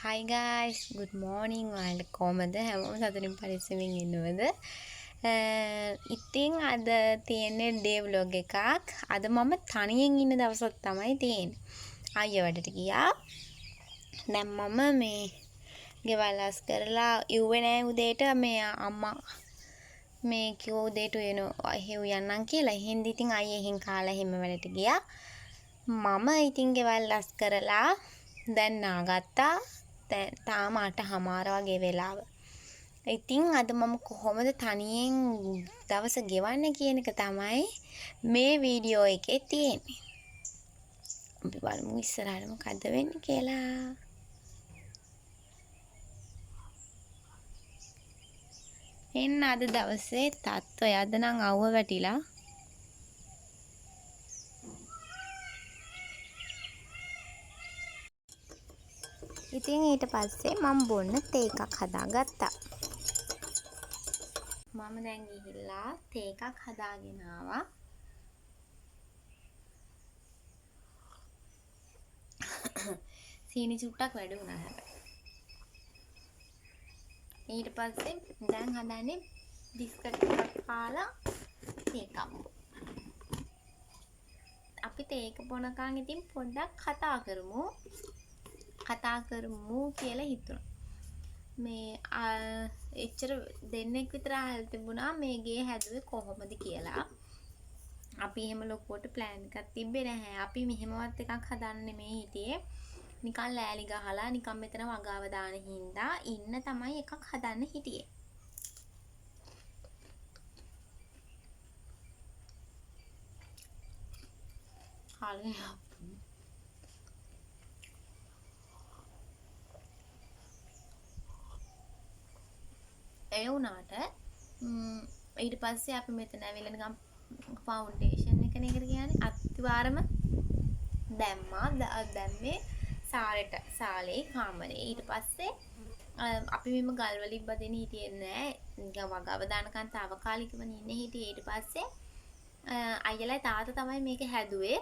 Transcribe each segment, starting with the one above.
Hi guys, good morning. ඔයාලා කොහමද? හැමෝම සතුටින් පරිස්සමින් ඉන්නවද? ඉතින් අද තියෙන්නේ ඩේ vlog එකක්. අද මම තනියෙන් ඉන්න දවසක් තමයි තියෙන්නේ. අයියා වැඩට ගියා. දැන් මම මේ ගෙවල් අස් කරලා ඉුවේ නෑ උදේට මේ අම්මා මේ කිව්ව උදේට එහෙ යන්නම් කියලා. එහෙන්ද ඉතින් අයියා එහෙන් කාලා එහෙම වැඩට ගියා. මම ඉතින් ගෙවල් අස් කරලා දැන් නාගත්තා. දැන් තාම 8:00 වගේ වෙලාව. ඉතින් අද මම කොහොමද තනියෙන් දවස ගෙවන්නේ කියන එක තමයි මේ වීඩියෝ එකේ තියෙන්නේ. අපි බලමු ඉස්සරහට මොකද්ද වෙන්නේ කියලා. එන්න අද දවසේ තත්ත්වය අද නම් අවුව වැටිලා. ඉතින් ඊට පස්සේ මම බොන්න තේ එකක් හදාගත්තා. මම දැන් ගිහිල්ලා තේ එකක් හදාගෙන ආවා. සීනි චුට්ටක් වැඩි වුණා හැබැයි. ඊට පස්සේ දැන් හදන්නේ බිස්කට් එකක් කාලා තේ එකක්. අපි තේ එක බොනකන් ඉතින් පොඩ්ඩක් කතා කරමු කියලා හිතුණා. මේ එච්චර දෙන්නෙක් විතර අහලා තිබුණා මේ ගේ හැදුවේ කොහොමද කියලා. අපි එහෙම ලොකුවට ප්ලෑන් එකක් තිබ්බේ නැහැ. අපි මෙහෙමවත් එකක් හදන්න නෙමෙයි හිටියේ. නිකන් ලෑලි ගහලා නිකන් මෙතන වගාව දාන හින්දා ඉන්න තමයි එකක් හදන්න හිටියේ. හරියට ඒ වුණාට ඊට පස්සේ අපි මෙතන ඇවිල්ලා නිකන් ෆවුන්ඩේෂන් එකනේ ඒකට කියන්නේ අත්තිවාරම දැම්මා. දැම්මේ සාලේ කාමරේ. ඊට පස්සේ අපි මෙම ගල් වලින් බදින්න හිටියේ නෑ. නිකන් වගාව දානකන් తాවකාලිකවම ඉන්නේ හිටියේ. ඊට පස්සේ අයියලා තාත්තා තමයි මේක හැදුවේ.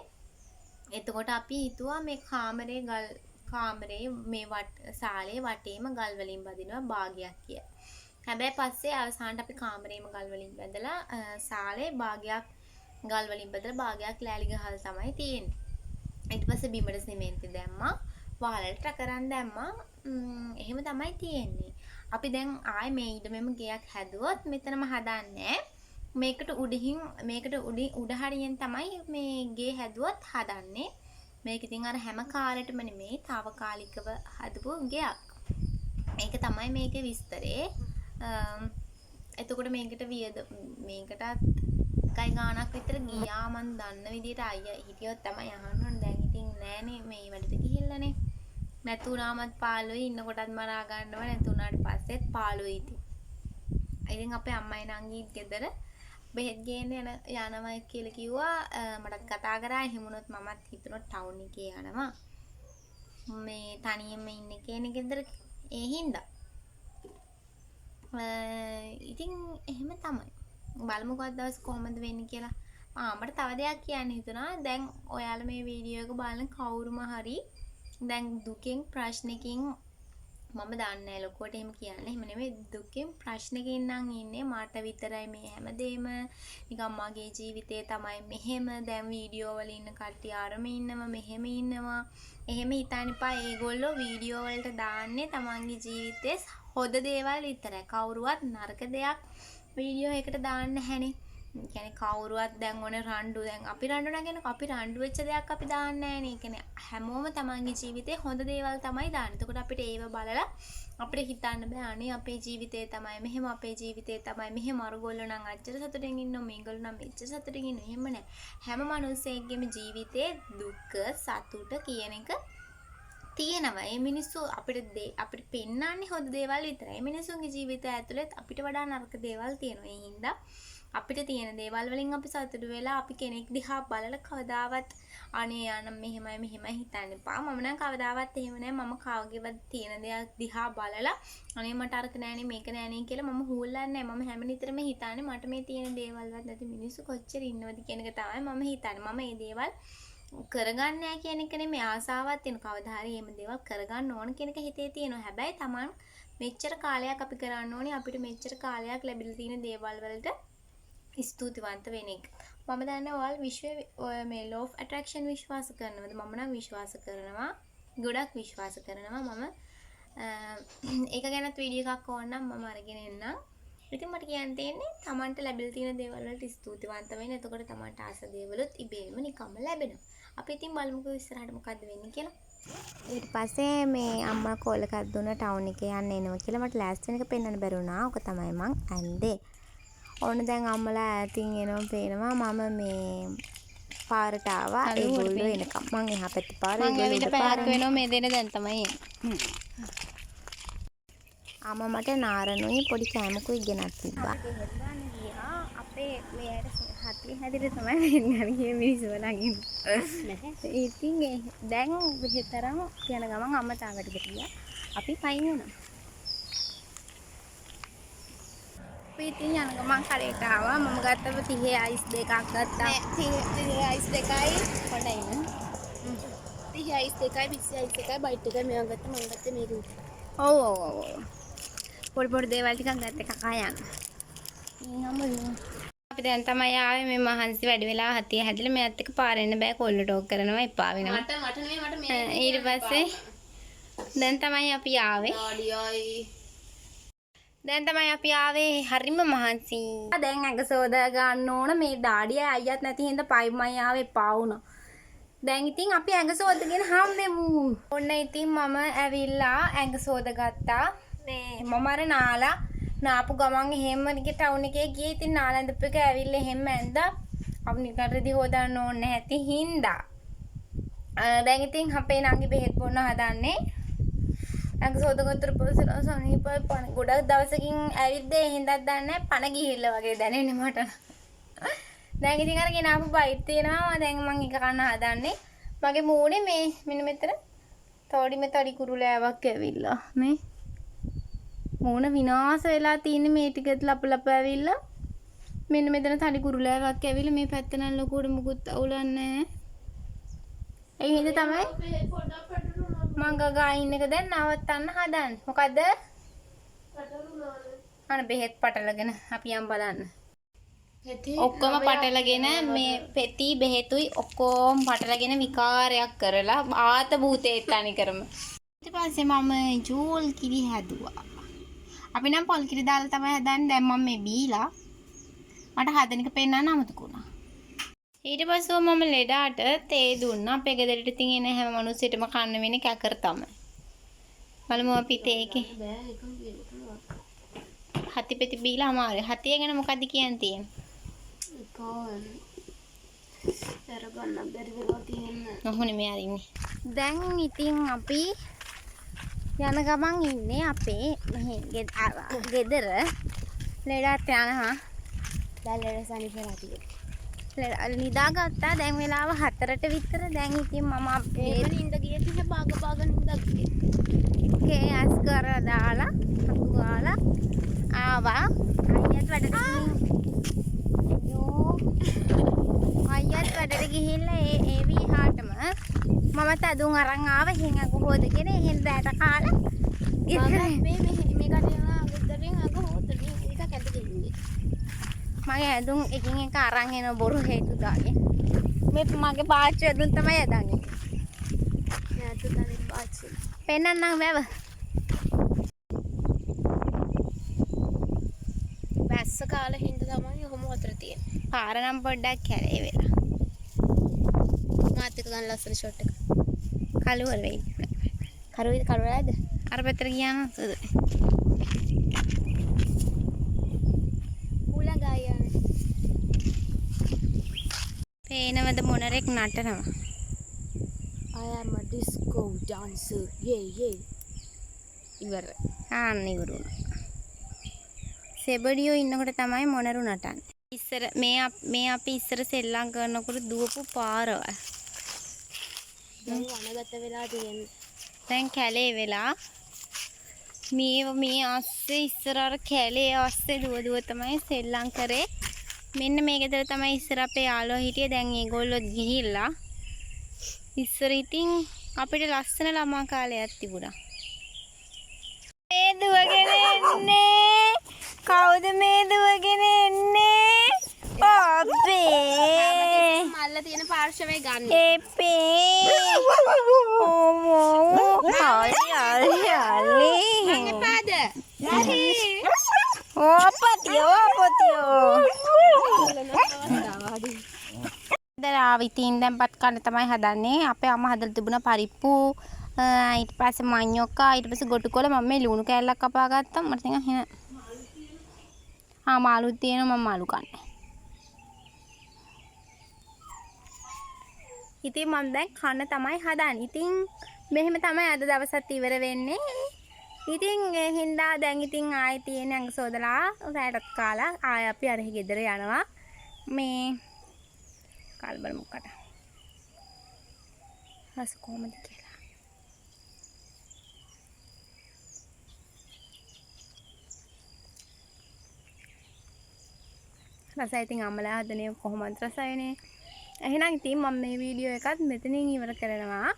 එතකොට අපි හිතුවා මේ කාමරේ මේ සාලේ වටේම ගල් වලින් බදිනවා භාගයක් කියලා. හැබැයි පස්සේ අවසානට අපි කාමරේම ගල් වලින් බැඳලා සාලේ භාගයක් ගල් වලින් බදලා භාගයක් ලෑලි ගහලා තමයි තියෙන්නේ. ඊට පස්සේ බිමට සිමෙන්ති දැම්මා. වහලට රකරන් දැම්මා. එහෙම තමයි තියෙන්නේ. අපි දැන් ආයේ මේ ඉඩමෙම ගෙයක් හැදුවොත් මෙතනම හදන්නේ. මේකට උඩ හරියෙන් තමයි මේ ගේ හැදුවත් හදන්නේ. මේක ඉතින් අර හැම කාලෙටම නෙමෙයි తాවකාලිකව හදපු ගෙයක්. මේක තමයි මේකේ විස්තරේ. එතකොට මේකටත් කයි ගාණක් විතර ගියා මන් දන්න විදිහට අයියා හිටියොත් තමයි අහන්න ඕන. දැන් ඉතින් නෑනේ මේ වැඩට ගිහිල්ලානේ. නැතුණාමත් පාළුවේ ඉන්නකොටත් මරා ගන්නවා. නැතුණාට පස්සෙත් පාළුවේ ඉතින්. ඉතින් අපේ අම්මයි නංගිත් ගෙදර බෙහෙත් ගේන්න යනවා කියලා කිව්වා. මටත් කතා කරා. එහෙමුණොත් මමත් හිතුණා ටවුන් එකේ යනවා. මේ තනියම ඉන්නේ කෙනෙක් ගෙදර ඒ හින්දා. ඉතින් එහෙම තමයි. බලමුකෝ දවස් කොහොමද වෙන්නේ කියලා. මට තව දෙයක් කියන්න හිතුණා. දැන් ඔයාලා මේ වීඩියෝ එක බලන කවුරුම හරි දැන් දුකෙන් ප්‍රශ්නකින් මම දන්නේ නැහැ ලොකුවට එහෙම කියන්නේ. එහෙම නෙමෙයි දුකෙන් ප්‍රශ්නකින් නම් ඉන්නේ මට විතරයි මේ හැමදේම. නිකන් මගේ ජීවිතේ තමයි මෙහෙම. දැන් වීඩියෝ වල ඉන්න කට්ටිය අරම ඉන්නවා මෙහෙම ඉන්නවා. එහෙම හිතන්න එපා. ඒගොල්ලෝ වීඩියෝ වලට දාන්නේ තමන්ගේ ජීවිතේ හොද දේවල් විතරයි. කවුරුවත් නරක දෙයක් වීඩියෝ එකට දාන්න නැහැනේ. කියන්නේ කවුරුවත් දැන් ඕනේ රණ්ඩු දැන් අපි රණ්ඩු නැගෙන අපි රණ්ඩු වෙච්ච දෙයක් අපි දාන්නේ නැහැනේ. කියන්නේ හැමෝම තමන්ගේ ජීවිතේ හොඳ දේවල් තමයි දාන්නේ. එතකොට අපිට ඒව බලලා අපිට හිතන්න බෑ අනේ අපේ ජීවිතේ තමයි මෙහෙම අපේ ජීවිතේ තමයි මෙහෙම අරගොල්ලෝ නම් අච්චර සතුටින් ඉන්නවා මේගොල්ලෝ නම් මෙච්චර සතුටින් ඉන්නවා. එහෙම නෑ. හැම මිනිස්සෙක්ගේම ජීවිතේ දුක සතුට කියන එක තියෙනවා. ඒ මිනිස්සු අපිට පෙන්නන්නේ හොඳ දේවල් විතරයි. මිනිස්සුන්ගේ ජීවිතය ඇතුළේ අපිට වඩා නරක දේවල් තියෙනවා. ඒ හින්දා අපිට තියෙන දේවල් වලින් අපි සතුටු වෙලා අපි කෙනෙක් දිහා බලලා කවදාවත් අනේ යානම් මෙහෙමයි හිතන්න එපා. මම නම් කවදාවත් එහෙම නෑ. මම කවගේවත් තියෙන දේවල් දිහා බලලා අනේ මට අරක නෑනේ මේක නෑනේ කියලා මම හූල්ලන්නේ නෑ. මම හැම නිතරම හිතන්නේ මට මේ තියෙන දේවල්වත් නැති මිනිස්සු කොච්චර ඉන්නවද කියන එක තමයි මම හිතන්නේ. මම මේ දේවල් කරගන්න නෑ කියන එක නෙමෙයි ආසාවක් තියෙන කවදා හරි එහෙම දේවල් කරගන්න ඕන කියන එක හිතේ තියෙනවා. හැබැයි Taman මෙච්චර කාලයක් අපි කරන්න ඕනේ අපිට මෙච්චර කාලයක් ලැබිලා තියෙන දේවල් වලට ස්තුතිවන්ත වෙන එක. මම දන්නේ ඔයාලා විශ්වයේ මේ law of attraction විශ්වාස කරනවද? මම නම් විශ්වාස කරනවා. ගොඩක් විශ්වාස කරනවා. මම ඒක ගැනත් වීඩියෝ එකක් ඕන නම් මම අරගෙන එන්නම්. ඉතින් මට කියන්න තියෙන්නේ Tamanට ලැබිලා තියෙන දේවල් වලට ස්තුතිවන්ත වෙන්න. එතකොට Tamanට ආස දේවලුත් ඉබේම නිකම්ම ලැබෙනවා. අපි ඉතින් බලමුකෝ ඉස්සරහට මොකද්ද වෙන්නේ කියලා. ඊට පස්සේ මේ අම්මා කෝල් එකක් දුන්නා ටවුන් එකේ යන්න එනවා කියලා. මට ලෑස්ති වෙන එක පෙන්වන්න බැරුණා. ඔක තමයි මං ඇන්දේ. ඕන දැන් අම්මලා ඈතින් එනවා පේනවා. මම මේ පාරට ආවා. ඒගොල්ලෝ එනකම් මං එහා පැත්තේ පාරේ ඒගොල්ලෝ පාරක් වෙනවා මේ දෙන දැන් තමයි එන්නේ. අම්මා මට නාරණුයි පොඩි කෑමකුයි ගෙනත් තිබ්බා. අපේ මෙයාට හතිය හැදිලා තමයි වෙන්නේ ගියේ මිනිස්සු ළඟින්. ඉතින් දැන් විතරම යන ගමන් අම්මා තාවටද ගියා. අපි පයින් වුණා. අපි ඉතින් යන ගමන් කරේට ආවා. මම ගත්තා 30 අයිස් දෙකක් ගත්තා. 30 අයිස් දෙකයි හොඳයි නේ. 30 අයිස් දෙකයි 20 අයිස් දෙකයි බයිට් එකයි මේවා ගත්තා. මම ගත්තේ මේක. ඔව්. පොඩි දේවල් ටිකක් ගත්ත කකා යන්න. අපි දැන් තමයි ආවේ මේ මහන්සි වැඩි වෙලා හතිය හැදිලා මෙයත් එක්ක පාර එන්න බෑ කොල්ල ටෝක් කරනවා එපා වෙනවා. මට නෙමෙයි ඊට පස්සේ දැන් තමයි අපි ආවේ. දැන් තමයි අපි ආවේ හරිම මහන්සි. දැන් ඇඟ සෝදා ගන්න ඕන මේ දාඩිය අයියත් නැති හින්දා පයිමයි ආවේ එපා වුණා. දැන් ඉතින් අපි ඇඟ සෝදගෙන හම්බෙමු. ඔන්න ඉතින් මම ඇවිල්ලා ඇඟ සෝදගත්තා. මේ මම අර නාලා නාපු ගමන් එහෙම නිකේ ටවුන් එකේ ගියේ. ඉතින් නාලන්දපු එක ඇවිල්ලා එහෙම ඇඳා අපි නිකන් රෙදි හොදන්න ඕනේ නැති හින්දා. දැන් ඉතින් අපේ නංගි බෙහෙත් බොන්න හදන්නේ. ඇඟ සෝදගත්තට පස්සේ සනීපයි පණ ගොඩක් දවසකින් ඇවිද්ද ඒ හින්දාත් දන්නේ පණ ගිහිල්ලා වගේ දැනෙන්නේ මට. දැන් ඉතින් අර ගෙනාපු බයිට් තියෙනවා. දැන් මම එක කන්න හදන්නේ. මගේ මූණේ මේ මෙන්න මෙතන තොඩි කුරුලෑවක් ඇවිල්ලා මේ මූණ විනාශ වෙලා තියෙන්නේ මේ ටිකත් ලප ඇවිල්ලා මෙන්න මෙතන තඩි කුරුලෑවක් ඇවිල්ලා මේ පැත්ත නම් ලොකුවට මුකුත් අවුලක් නැහැ. ඒ හින්දා තමයි මං ගගා ඉන්න එක දැන් නවත්තන්න හදන්නේ. මොකද අන බෙහෙත් පටලගෙන අපි යම් බලන්න. ඔක්කොම පටලගෙන මේ පෙති බෙහෙතුයි ඔක්කොම පටලගෙන විකාරයක් කරලා ආත භූතේ තනි කරම. ඊට පස්සේ මම ජූල් කිරි හැදුවා. අපි නම් පොල් කිරි දාලා තමයි හදන්නේ. දැන් මම මේ බීලා මට හදන එක පෙන්නන්න අමතක වුණා. ඊට පස්සේ මම ලෙඩාට තේ දුන්නා. අපේ ගෙදරට ඉතින් එන හැම මිනිස්සෙටම කන්න වෙන්නේ කැකර තමයි. බලමු අපි තේකේ. හති පෙති බීලා අමාරුයි. හතිය ගැන මොකද්ද කියන්න තියෙන්නේ? ගන්න බැරි වෙලා තියෙන්නේ. ඔහොනේ මෙයා ඉන්නේ. දැන් ඉතින් අපි යන ගමන් ඉන්නේ අපේ මෙහි ගෙදර. ලෙඩාට යනවා. දැන් ලෙඩ සනීපලා තියෙන්නේ. නිදාගත්තා. දැන් වෙලාව 4ට විතර. දැන් ඉතින් මම අපේ නින්ද ගියේ තිය බාග නින්ද ගියේ. කේස් කරලා දාලා අතු ගාලා ආවා. අයියත් වැඩට ගිහිල්ලා ඒ විහාටම මම තදුන් අරන් ආවා. එහෙන් අග හොදගෙන එහෙන් රැට කාලා මේ කඩේලා ගෙදරින් අග හොදගෙන ඒක කැද දෙන්නේ. මගේ ඇඳුම් එකින් එක අරන් එන බොරු හේතු දාගෙන මේ මගේ පාච්චි ඇඳුම් තමයි ඇඳන්නේ. යාතු දාන්නේ පාච්චි. පෙන්නන්නම් වැව. වැස්ස කාලේ හින්දා තමයි ඔහොම වතර තියෙන්නේ. පාර නම් පොඩ්ඩක් කැලේ වෙලා. මාත් එක ගන්න ලස්සන ෂොට් එක. කළුවර වෙයි. කරුවරද? අර පැත්තට ගියාම සුදුයි. උලගායනේ. පේනවද මොනරෙක් නටනවා? I am a disco dancer. Yeah. ඉවර. ඉවරුණා. සෙබඩියෝ ඉන්නකොට තමයි මොනරු නටන්නේ. ඉස්සර මේ අපි ඉස්සර සෙල්ලම් කරනකොට දුවපු පාරවල්. දැන් වනගත වෙලා තියෙන්නේ. දැන් කැලේ වෙලා මේ අස්සේ ඉස්සර අර කැලේ අස්සේ දුව තමයි සෙල්ලම් කරේ. මෙන්න මේ ගෙදර තමයි ඉස්සර අපේ යාළුවා හිටියේ. දැන් ඒගොල්ලෝ ගිහිල්ලා ඉස්සර ඉතින් අපිට ලස්සන ළමා කාලයක් තිබුණා. මේ දුවගෙන එන්නේ. කවුද මේ දුවගෙන එන්නේ? අපේ මල්ල තියෙන පාර්ශවය ගන්න. එපේ. ඕමෝ. හරි. පාද. ඕපතියෝ. ඉතින් දැන්පත් කන්න තමයි හදන්නේ. අපේ අම්මා හදලා තිබුණා පරිප්පු. ඊට පස්සේ මඤ්ඤොක්කා, ඊට පස්සේ ගොටුකොළ මම මේ ලුණු කෑල්ලක් කපා ගත්තා. මට නිකන් එහෙන මාළුත් තියෙනවා මම මාළු කන්නේ. ඉතින් මම දැන් කන්න තමයි හදන්නේ. ඉතින් මෙහෙම තමයි අද දවසත් ඉවර වෙන්නේ. ඉතින් ඒ හින්දා දැන් ඉතින් ආයෙ තියෙන ඇඟ සෝදලා රැටත් කාලා ආයෙ අපි අර ගෙදර යනවා. මේ කාල් බලමුකට. රස කොහමද කියලා. රසයි ඉතින් අම්මලා හදන්නේ කොහොමද රසයිනේ. එහෙනම් ඉතින් මම මේ වීඩියෝ එකත් මෙතනින් ඉවර කරනවා.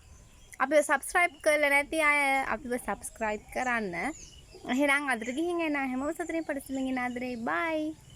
අපිව subscribe කරලා නැති අය අපිව subscribe කරන්න. එහෙනම් අදට ගිහින් එන හැමෝම සතුටින් පරිස්සමින් ඉන්න ආදරේ. bye.